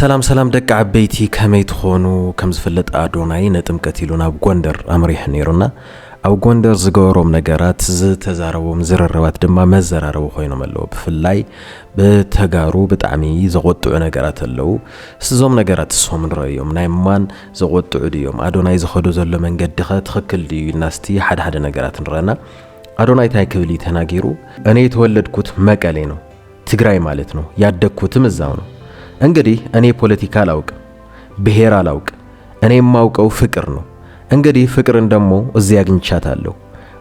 ሰላም ደቂ ዓበይቲ ከመይ ትኾኑ ከም ዝፍለጥ አዶናይ ነጥምቀት ኢሉና ኣብ ጎንደር ኣምሪሕ ነይሩና ኣብ ጎንደር ዝገበሮም ነገራት ዝተዛረቦም ዝረረባት ድማ መዘራረቡ ኮይኖም ኣለዉ ብፍላይ በተጋሩ ብጣዕሚ ዘቆጥዑ ነገራት ኣለዉ ስዞም ነገራት ሶም ንረዮም ናይ ማን ዘቆጥዑ ድዮም አዶናይ ዝኸዶ ዘሎ መንገዲ ትክክል ድዩ ናስቲ ሓደ ነገራት ንረና አዶናይ ታይ ክብል ተናጊሩ እኔ የተወለድኩት መቀሌ ነው ትግራይ ማለት ነው ያደግኩትም እዛው ነው እንግዲህ እኔ ፖለቲካ አላውቅ ብሄር አላውቅ እኔ የማውቀው ፍቅር ነው እንግዲህ ፍቅርን ደሞ እዚህ አግኝቻታለሁ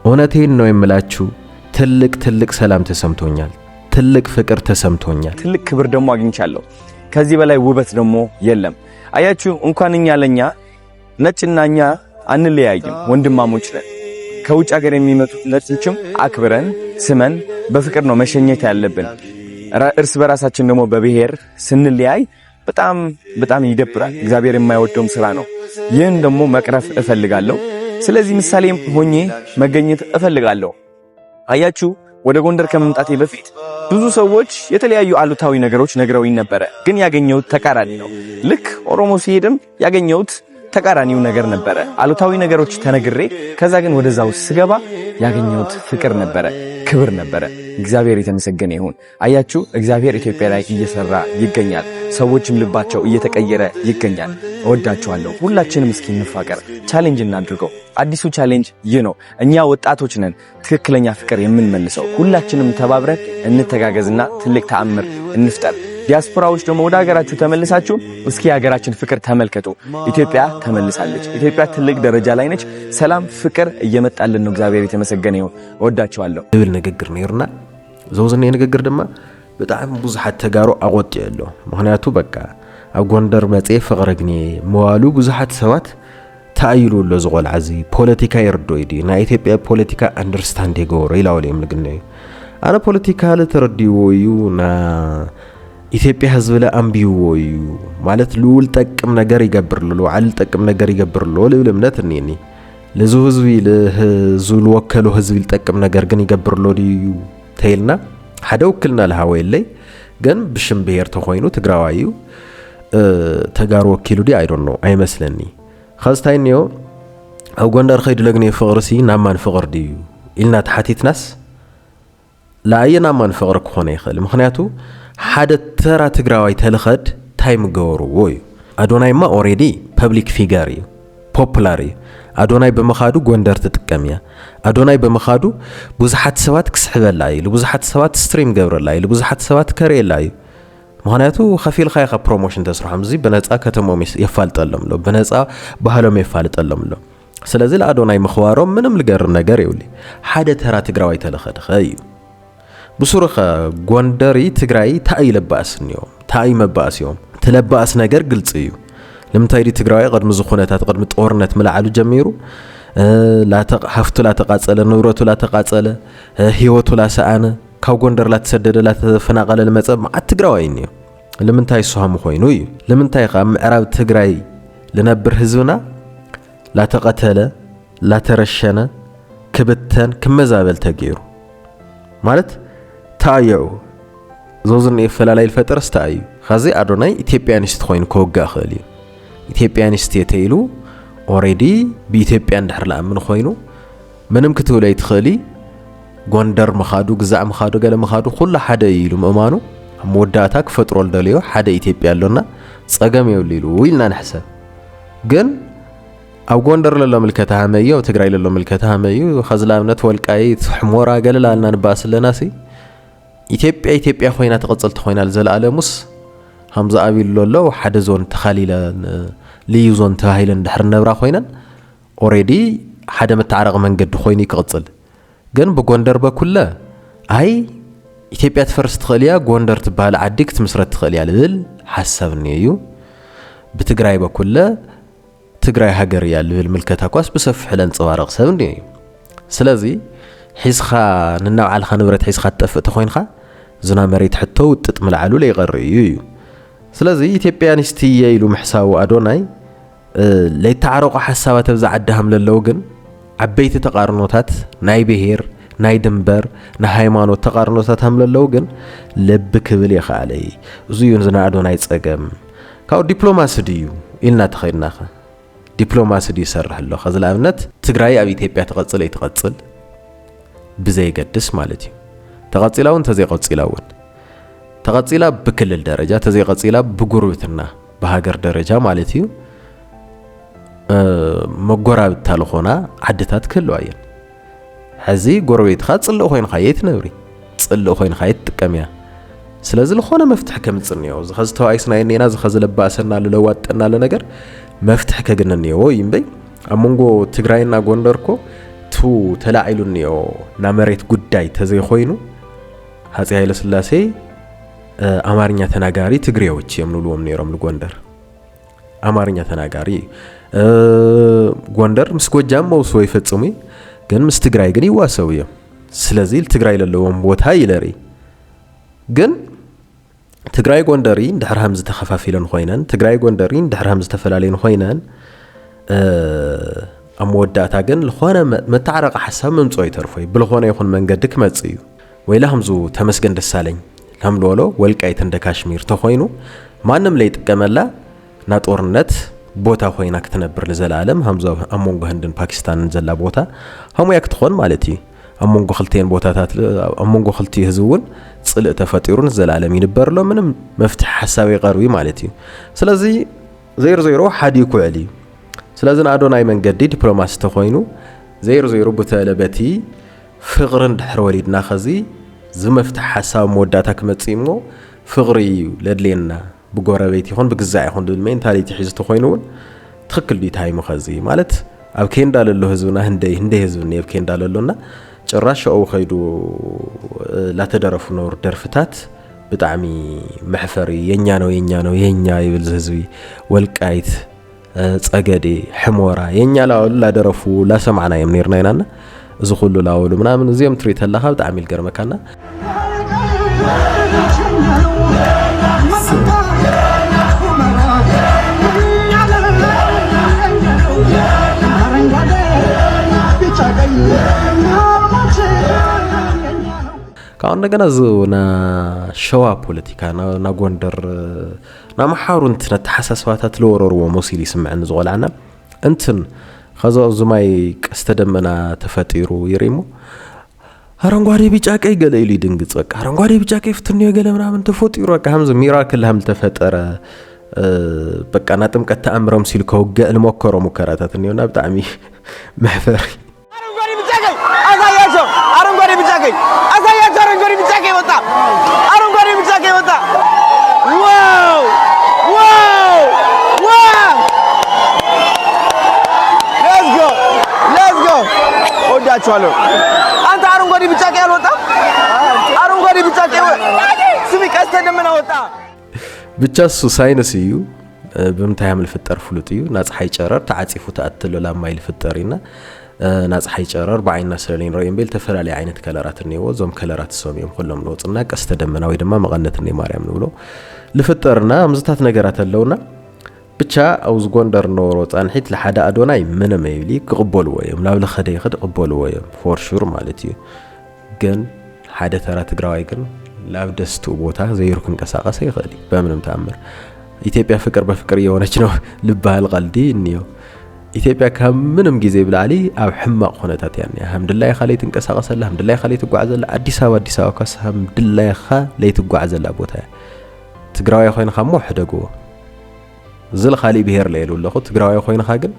እውነቴን ነው የምላችሁ ትልቅ ሰላም ተሰምቶኛል ትልቅ ፍቅር ተሰምቶኛል ትልቅ ክብር ደሞ አግኝቻለሁ ከዚህ በላይ ውበት ደሞ የለም አያችሁ እንኳን እኛ ለኛ ነጭናኛ አንለያይም ወንድማሞች ነን ከውጭ ሀገር የሚመጡት ነጭችም አክብረን ስመን በፍቅር ነው መሸኘት ያለብን እርስ በራሳችን ደሞ በብሄር ስንለያይ በጣም ይደብራል እግዚአብሔር የማይወደው ስራ ነው ይህን ደሞ መቅረፍ እፈልጋለሁ ስለዚህ ምሳሌ ሆኜ መገኘት እፈልጋለሁ አያችሁ ወደ ጎንደር ከመምጣቴ በፊት ብዙ ሰዎች የተለያዩ አሉታዊ ነገሮች ነግረውኝ ነበር ግን ያገኘሁት ተቃራኒ ነው ልክ ኦሮሞ ሲሄድም ያገኘሁት ተቃራኒው ነገር ነበር አሉታዊ ነገሮች ተነግሬ ከዛ ግን ወደዛው ስገባ ያገኘሁት ፍቅር ነበር ክብር ነበር እግዚአብሔር የተመሰገነ ይሁን አያችሁ እግዚአብሔር ኢትዮጵያ ላይ እየሰራ ይገኛል ሰዎችም ልባቸው እየተቀየረ ይገኛል እወዳችኋለሁ ሁላችንም እስኪ እንፋቀር ቻሌንጅ እናድርገው አዲሱ ቻሌንጅ ይህ ነው እኛ ወጣቶች ነን ትክክለኛ ፍቅር የምንመልሰው ሁላችንም ተባብረን እንተጋገዝና ትልቅ ተአምር እንፍጠር ዲያስፖራዎች ደሞ ወደ ሀገራችሁ ተመልሳችሁ እስኪ ሀገራችን ፍቅር ተመልከቱ ኢትዮጵያ ተመልሳለች ኢትዮጵያ ትልቅ ደረጃ ላይ ነች ሰላም ፍቅር እየመጣልን ነው እግዚአብሔር የተመሰገነ ይሁን ወዳችኋለሁ ብል ንግግር ነይርና ዘውዝነ ንግግር ድማ በጣም ብዙሓት ተጋሩ አቆጥ ያለው ምክንያቱ በቃ ኣብ ጎንደር መጽ ፍቅረግኒ መዋሉ ብዙሓት ሰባት ታይሉሎ ዝቆልዓዚ ፖለቲካ ይርዶ ይዲ ና ኢትዮጵያ ፖለቲካ አንደርስታንድ ይገበሮ ይላውለም ንግነዩ አና ፖለቲካ ለተረዲው እዩ ና ኢትዮጵያ ህዝብ ለአምቢውዩ ማለት ልውል ጠቅም ነገር ይገብርሉ አል ጠቅም ነገር ይገብርሉ ለምነት ነኝ ለዙ ህዝብ ለዙል ወከሉ ህዝብ ይጠቅም ነገር ግን ይገብርሉ ዲዩ ተይልና ሓደ ወክልና ለሃወይለይ ግን ብሽም ብሄር ተኾይኑ ትግራዋዩ ተጋሩ ወኪሉ ዲ አይ ዶንት ኖ አይመስለኒ خاصታይኒዮ ኣብ ጎንደር ኸይዱ ለግኔ ፍቅርሲ ናማን ፍቅር ዲዩ ኢልና ተሓቲትናስ ላየና ማን ፍቅር ኮነ ይኽእል ምክንያቱ ሓደ ተራ ትግራዋይ ተልኸድ ታይም ገወሩ ወይ አዶናይ ማ ኦሬዲ ፐብሊክ ፊገር እዩ ፖፑላር እዩ አዶናይ በመኻዱ ጎንደር ተጥቀምያ አዶናይ በመኻዱ ብዙሓት ሰባት ክስሕበላ እዩ ብዙሓት ሰባት ስትሪም ገብረላ እዩ ብዙሓት ሰባት ከሬላ እዩ ምክንያቱ ከፊል ኻይኻ ፕሮሞሽን ተስራሕም እዚ በነፃ ከተሞም ይፋልጠሎም ሎ በነፃ ባህሎም ይፋልጠሎም ሎ ስለዚህ ለአዶናይ መኽዋሮም ምንም ልገር ነገር ይውሊ ሓደ ተራ ትግራዋይ ተልኸድ እዩ بصورة غوندري تግራይ ታይ ለባስኒዮ ታይ መባስዮም ተለባስ ነገር ግልጽ እዩ ለምታይ ዲ ትግራይ ቀድም ዝኹነታት ቀድም ጦርነት መላዓሉ ጀሚሩ ሀፍቱ ላተቃጸለ ንብረቱ ላተቃጸለ ህይወቱ ላሰአነ ካብ ጎንደር ላተሰደደ ላተፈናቀለ ለመጸብ ማዓት ትግራይ እዩ ለምንታይ ሱሃም ኮይኑ እዩ ለምንታይ ኻ ምዕራብ ትግራይ ለነብር ህዝብና ላተቀተለ ላተረሸነ ክብተን ክመዛበል ተገይሩ ማለት ታየው ዞዝን ይፈላላይ الفطر استاዩ خازي አዶናይ ኢትዮጵያኒስት ኮይኑ ከወጋ ኸሊ ኢትዮጵያኒስት የተይሉ ኦሬዲ በኢትዮጵያ እንደህር ለምን ኮይኑ ምንም ክትውለይ ትኸሊ ጎንደር መኻዱ ግዛዕ መኻዱ ገለ መኻዱ ሁሉ ሓደ ይሉ ማማኑ ሞዳታ ክፈጥሮል ደልዮ ሓደ ኢትዮጵያ አለና ጸገም ይውሊሉ ኢልና ነሐሰብ ግን ኣብ ጎንደር ለሎ ምልከታ ሃመዮ ትግራይ ለሎ ምልከታ ሃመዮ خزላምነት ወልቃይት ሕሞራ ገለላልና ንባስለናሲ ኢትዮጵያ ኮይና ተቀጽልት ኮይናል ዘለዓለሙስ hamza አቢሎሎ ሓደ ዞን ተኻሊለን ልዩዞን ተባሂለን ድሕር ነብራ ኮይነን ኦሬዲ ሓደ መተዓረቕ መንገድ ኮይኑ ይቅጽል ግን በጎንደር በኩለ አይ ኢትዮጵያ ተፈርስ ትኸሊያ ጎንደር ትባል ዓዲክ ትምስረት ትኸሊያ ልብል ሐሳብኒዩ በትግራይ በኩለ ትግራይ ሀገር ያልብል ምልከታ ኳስ በሰፍሕ ለንጽባረቕ ሰብኒዩ ስለዚህ ሒስኻ ንናውዓልኻ ንብረት ሒስኻ ተጠፍእ ተኾይንኻ ዝና መሬት ሕቶ ውጥጥ መልዓሉ ለይቀርዩ እዩ ስለዚህ ኢትዮጵያኒስት ይይሉ ምሕሳቡ አዶናይ ለይተዓረቁ ሐሳባት ተብዛ ዓዳም ለለው ግን ዓበይቲ ተቃርኖታት ናይ ብሄር ናይ ድንበር ናይ ሃይማኖት ተቃርኖታት ሃምለለው ግን ልብ ክብል ይኻለይ እዙ ይን ዝና አዶናይ ጸገም ካው ዲፕሎማሲ ድዩ ኢልና ተኸይናኸ ዲፕሎማሲ ዲ ይሰርሕ ኣሎ خزل ኣብነት ትግራይ ኣብ ኢትዮጵያ ተቐጽል ይተቐጽል ብዘይ ገድስ ማለት እዩ ተቐጽላውን ተዘይቀጽላውን ተቐጽላ በክልል ደረጃ ተዘይቀጽላ በጉርብትና በሀገር ደረጃ ማለት እዩ መጎራብት ታልኾና ዓድታት ክህልዋየን ሕዚ ጎረቤትኻ ጽልእ ኮይንካ የትነብሪ ጽልእ ኮይንካ የትጥቀምያ ስለዚ ለኾነ መፍትሕ ከምጽንዮ ዝኸዝ ተዋይስና የኔና ዝኸዝ ለባሰና ለዋጥና ለነገር መፍትሕ ከግነንዮ ይምበይ ኣመንጎ ትግራይና ጎንደርኮ ቱ ተላዒሉንዮ ና መሬት ጉዳይ ተዘይ ኮይኑ ሃጺ ኃይለ ሥላሴ አማርኛ ተናጋሪ ትግሬዎች የምንሉም ነይሮም ለጎንደር አማርኛ ተናጋሪ ጎንደር ምስ ጎጃም መውሶ ይፈጽሙ ግን ምስ ትግራይ ግን ይዋሰው ስለዚህ ትግራይ ለለውም ቦታ ይለሪ ግን ትግራይ ጎንደሪ እንድሕር ሃምዝ ተኸፋፊለን ኮይነን ትግራይ ጎንደሪ እንድሕር ሃምዝ ተፈላለዩን ኮይነን ኣመወዳእታ ግን ለኾነ መተዓረቀ ሐሳብ መምጾ ይተርፎይ ብለኾነ ይኹን መንገድ ክመጽዩ ወይላ ሃምዙ ተመስገን ደሳለኝ ለምሎሎ ወልቃይት እንደ ካሽሚር ተኾይኑ ማንም ላይጥቀመላ ና ጦርነት ቦታ ኮይና ክትነብር ለዘላለም ሃምዙ ኣሞንጎ ህንድን ፓኪስታንን ዘላ ቦታ ሃሙያ ክትኾን ማለት እዩ ኣሞንጎ ክልቴን ቦታታት ኣሞንጎ ክልቲ ህዝቡን ጽልእ ተፈጢሩን ዘላለም ይንበርሎ ምንም መፍትሕ ሐሳብ ይቀርቢ ማለት እዩ ስለዚ 00 ሓዲ ኩዕሊ ስለዚ አዶናይ መንገዲ ዲፕሎማሲ ተኾይኑ 00 በተለበቲ ፍቅርን ድሕር ወሊድና ኸዚ ዝመፍትሕ ሐሳብ መወዳታ ክመጽይሞ ፍቅሪ ለድሌና بقرابيت يخون بجزاء يخون بالمين تالي تحجز تخوينون تخكل بيتهاي مخزي مالت أب كين دال اللي هزونا هندي هزوني أب كين دال اللونا جراش أو خيدو لا تدرف نور درفتات بتعمي محفري ينيانو ينيا يبلزهزوي والكايت تأجدي حمورة ينيا لا درفو لا سمعنا يمنيرنا ينانا زخلو لا ولو منا من زيم تريد هلا بتعمي الجرمكانا كأن نجنا زونا شوا بوليتيكا نا غوندر نا محارون نتحسس فاتات لورور وموسيلي سمعن زغل عنا انتن خزو زماي استدمنا تفاتيرو يريمو አረንጓዴ ቢጫ ቀይ ገለይሊ ድንግጽ በቃ አረንጓዴ ቢጫ ቀይ ፍትንዮ ገለ ምናምን ተፈጥሮ በቃ ሀምዝ ሚራክል ሀም ተፈጠረ በቃ ናጥምቀት ተአምረም ሲል ከወገ ለሞከረ ሙከራታት ነውና በጣም መህፈሪ አረንጓዴ ቢጫ ቀይ አሳያቸው አረንጓዴ ቢጫ ቀይ አሳያቸው አረንጓዴ ቢጫ ቀይ ወጣ አረንጓዴ ቢጫ ቀይ ወጣ ዋው ዋው ዋው ሌትስ ጎ ወዳችኋለሁ አንተ አረንጓዴ ቢጫ ቀይ አልወጣ አረንጓዴ ቢጫ ቀይ ስሚ ቀስተ ደመና ወጣ ብቻ እሱ ሳይንስ እዩ በምታይ ያምል ፍጠር ፍሉጥ እዩ ናጽሐይ ጨረር ተዓጽፉ ተአትሎ ለማይል ፍጠሪና ናጽሐይ ጨረር በአይና ስለሌን ረይምቤል ተፈላላይ አይነት ከለራት ነው ዞም ከለራት ሶሚም ሁሉም ለውጥና ቀስተ ደመና ወይ ደማ መቀነት ነው ማርያም ነው ብሎ ለፍጠርና አምዝታት ነገራት አለውና ብቻ አውዝ ጎንደር ኖሮ ጻንሒት ለሓዳ አዶናይ ምንም ይብሊ ቅበሉ ወይም ላብለ ኸደይ ኸድ ቅበሉ ወይም ፎር ሹር ማለት እዩ ግን ሓደ ተራ ትግራዋይ ግን ላብደስቱ ቦታ ዘይሩክን ቀሳቀሰ ይኸሊ በምንም ተአምር ኢትዮጵያ ፍቅር በፍቅር የሆነች ነው ልባል ቀልዲ እንዮ ኢትዮጵያ ከምንም ጊዜ ብላሊ አብ ሕማቅ ሆነታት ያኔ አልሐምዱሊላህ ኸለይት እንቀሳቀሰላ አልሐምዱሊላህ ኸለይት ጓዓዘላ አዲስ አበባ ካስ አልሐምዱሊላህ ኸለይት ጓዓዘላ ቦታ ትግራዋይ ኮይንካ ሞ ሕደጎ ዝል ኻሊ ብሄር ለይሉ ለኹ ትግራዋይ ኮይንካ ግን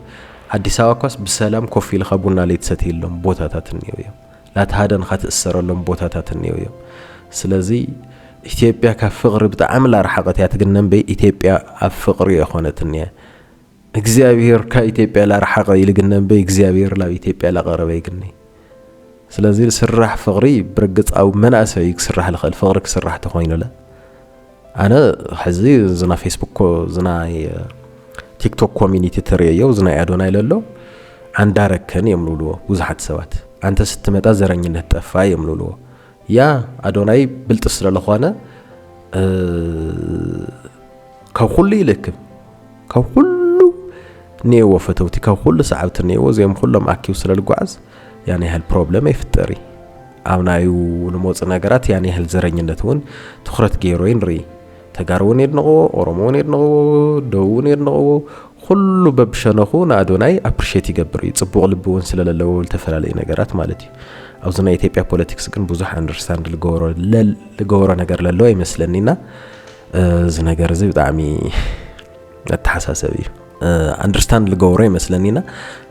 አዲስ አበባ ካስ በሰላም ኮፊል ኸቡና ለይተሰተይሎም ቦታታት እንዮ ላተሃደን ኸትእሰረሎም ቦታታት እንዮ ስለዚህ ኢትዮጵያ ከፍቅር በጣም ላርሐቀት ያትግነን በይ ኢትዮጵያ አፍቅር የሆነትን እግዚአብሔር ከኢትዮጵያ ላርሐቀ ይልግነን በይ እግዚአብሔር ለኢትዮጵያ ላቀረበ ይግነ ስለዚህ ስራህ ፍቅሪ ብርግጻው መናሰይ ይስራህ ለኸል ፍቅር ክስራህ ተኾይነለ አነ ሕዚ ዝና ፌስቡክ ዝና ቲክቶክ ኮሚኒቲ ተሪየው ዝና አዶናይ ለሎ አንዳረከን የምሉሉ ብዙሓት ሰባት አንተ ስትመጣ ዘረኝነት ጠፋ የምሉሉ ያ አዶናይ ብልጥ ስለለኾነ ከሁሉ ይልክ ከሁሉ ነው ወፈተውቲ ከሁሉ ሰዓብት ነው ዘም ሁሉም አኪው ስለልጓዝ ያኔ ያህል ፕሮብለም ይፍጠሪ አብናዩ ንሞጽ ነገራት ያኔ ያህል ዘረኝነቱን ትኩረት ገይሮይን ሪ ተጋሩን ይድነቆ ኦሮሞን ይድነቆ ደውን ይድነቆ ሁሉ በብሸነኹ ናዶናይ አፕሪሺየት ይገብር ይጽቡቅ ልብውን ስለሌለው ተፈላለይ ነገራት ማለት እዩ አውዝና ኢትዮጵያ ፖለቲክስ ግን ብዙ አንደርስታንድ ለጎሮ ነገር ለለው አይመስለኝና እዚ ነገር እዚ በጣም አተሐሳሰብ አንደርስታንድ ለጎሮ አይመስለኝና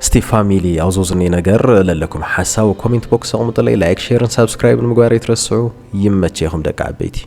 ስቲ ፋሚሊ አውዞዝኔ ነገር ለለኩም ሐሳብ ኮሜንት ቦክስ አቅምጡ ላይ ላይክ ሼር ሰብስክራይብ ንምግባር ይትረስዑ ይመቸይኩም ደቃ አበይቲ